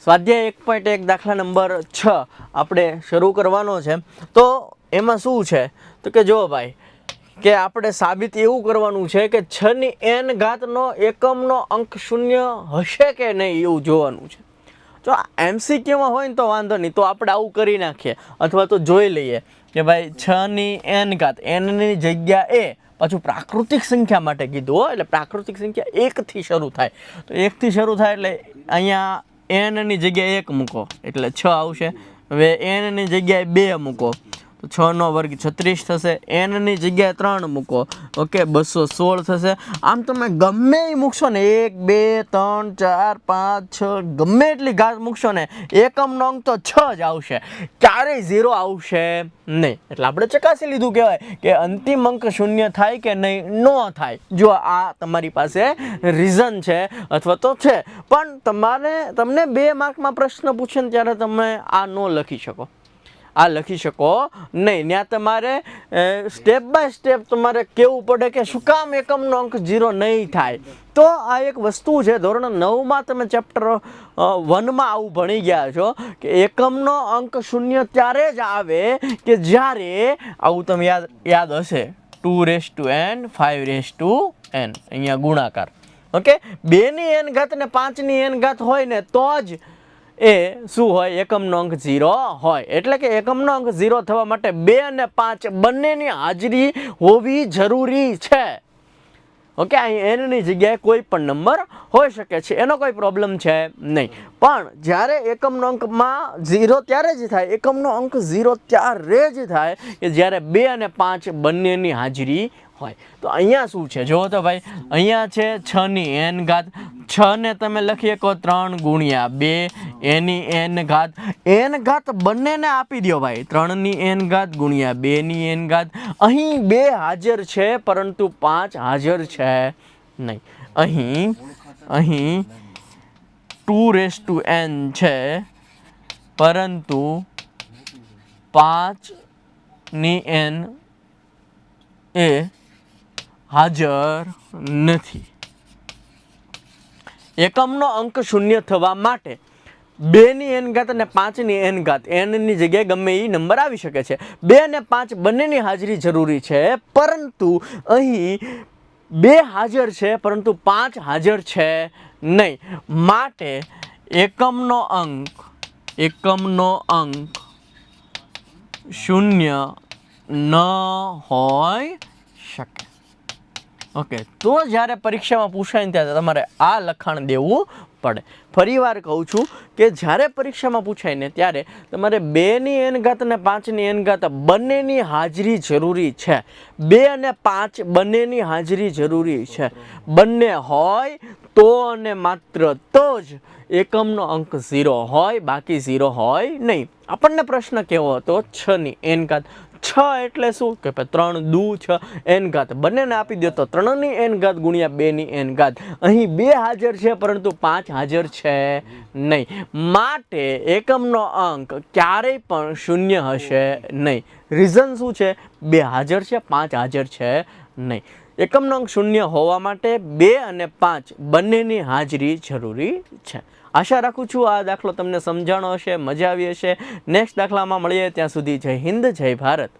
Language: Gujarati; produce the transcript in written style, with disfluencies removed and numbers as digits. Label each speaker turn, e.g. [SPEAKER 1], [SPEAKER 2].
[SPEAKER 1] સ્વાધ્યાય 1.1 દાખલા નંબર 6 આપણે શરૂ કરવાનો છે। તો એમાં શું છે તો કે જો ભાઈ કે આપણે સાબિત એવું કરવાનું છે કે 6 ની n ઘાતનો એકમનો અંક શૂન્ય હશે કે નહીં એવું જોવાનું છે। જો એમસીક્યુમાં હોય ને તો વાંધો નહીં, તો આપણે આવું કરી નાખીએ અથવા તો જોઈ લઈએ કે ભાઈ 6 ની n ઘાત n ની જગ્યાએ પાછું પ્રાકૃતિક સંખ્યા માટે કીધું હોય, એટલે પ્રાકૃતિક સંખ્યા 1 થી શરૂ થાય, તો 1 થી શરૂ થાય એટલે અહીંયા n ની જગ્યાએ 1 મૂકો એટલે 6 આવશે। હવે n ની જગ્યાએ 2 મૂકો તો 6 નો વર્ગ 36 થશે। n ની જગ્યાએ 3 મૂકો, ઓકે 216 થશે। આમ તમે ગમે એ મૂકશો ને 1 2 3 4 5 6 ગમે એટલી ઘાત મૂકશો ને એકમનો અંક તો 6 જ આવશે, ક્યારેય 0 આવશે નહીં। એટલે આપણે ચકાસી લીધું કહેવાય કે અંતિમ અંક શૂન્ય થાય કે નહીં, ન થાય। જો આ તમારી પાસે રીઝન છે અથવા તો છે, પણ તમને 2 માર્કમાં પ્રશ્ન પૂછે ને ત્યારે તમે આ ન લખી શકો, આ લખી શકો નહીં। ત્યાં તમારે સ્ટેપ બાય સ્ટેપ તમારે કહેવું પડે કે શું કામ એકમનો અંક 0 નહીં થાય। તો આ એક વસ્તુ છે, ધોરણ 9માં તમે ચેપ્ટર 1માં આવું ભણી ગયા છો કે એકમનો અંક શૂન્ય ત્યારે જ આવે કે જ્યારે આવું તમે યાદ હશે 2n 5n અહીંયા ગુણાકાર, ઓકે 2 ની n ઘાત ને 5 ની n ઘાત હોય ને તો જ એ શું હોય, એકમનો અંક 0 હોય। એટલે કે એકમનો અંક 0 થવા માટે 2 અને 5 બંનેની હાજરી હોવી જરૂરી છે, ઓકે। અહીં n ની જગ્યાએ કોઈ પણ નંબર હોઈ શકે છે, એનો કોઈ પ્રોબ્લેમ છે નહીં। પણ જ્યારે એકમનો અંકમાં 0 ત્યારે જ થાય, એકમનો અંક 0 ત્યારે જ થાય કે જ્યારે 2 અને 5 બંનેની હાજરી હોય। તો અહીંયા શું છે જુઓ તો ભાઈ, અહીંયા છે 6 ની n ઘાત, 6 ને તમે લખી શકો 3 ગુણ્યા 2 એની n ઘાત, n ઘાત બંનેને આપી દો ભાઈ, 3 ની n ઘાત ગુણ્યા 2 ની n ઘાત। અહીં 2 હાજર છે પરંતુ 5 હાજર છે નહીં। અહીં 2n છે પરંતુ 5 ની n એ હાજર નથી। એકમનો અંક શૂન્ય થવા માટે 2 ની n ઘાત અને 5 ની n ઘાત, n ની જગ્યાએ ગમે એ નંબર આવી શકે છે, 2 અને 5 બંનેની હાજરી જરૂરી છે, પરંતુ અહીં 2 હાજર છે પરંતુ 5 હાજર છે નહીં। માટે એકમનો અંક શૂન્ય ન હોઈ શકે, ઓકે। તો જ્યારે પરીક્ષામાં પૂછાય ને ત્યારે તમારે આ લખાણ દેવું પડે। ફરી વાર કહું છું કે જ્યારે પરીક્ષામાં પૂછાય ને ત્યારે તમારે 2 ની n ઘાત અને 5 ની n ઘાત બંનેની હાજરી જરૂરી છે, 2 અને 5 બંનેની હાજરી જરૂરી છે। બંને હોય તો અને માત્ર તો જ એકમનો અંક 0 હોય, બાકી 0 હોય નહીં। આપણને પ્રશ્ન કેવો હતો 6 ની n ઘાત, 6 એટલે શું કે 3 દુ 6 n ઘાત બંનેને આપી દો તો 3 ની n ઘાત ગુણ્યા 2 ની n ઘાત। અહીં 2 હાજર છે પરંતુ 5 હાજર છે નહીં, માટે એકમનો અંક ક્યારેય પણ શૂન્ય હશે નહીં। રીઝન શું છે, 2 હાજર છે 5 હાજર છે નહીં। એકમનો અંક શૂન્ય હોવા માટે 2 અને 5 બંનેની હાજરી જરૂરી છે। આશા રાખું છું આ દાખલો તમને સમજાણો હશે, મજા આવી હશે। નેક્સ્ટ દાખલામાં મળીએ, ત્યાં સુધી જય હિન્દ, જય ભારત।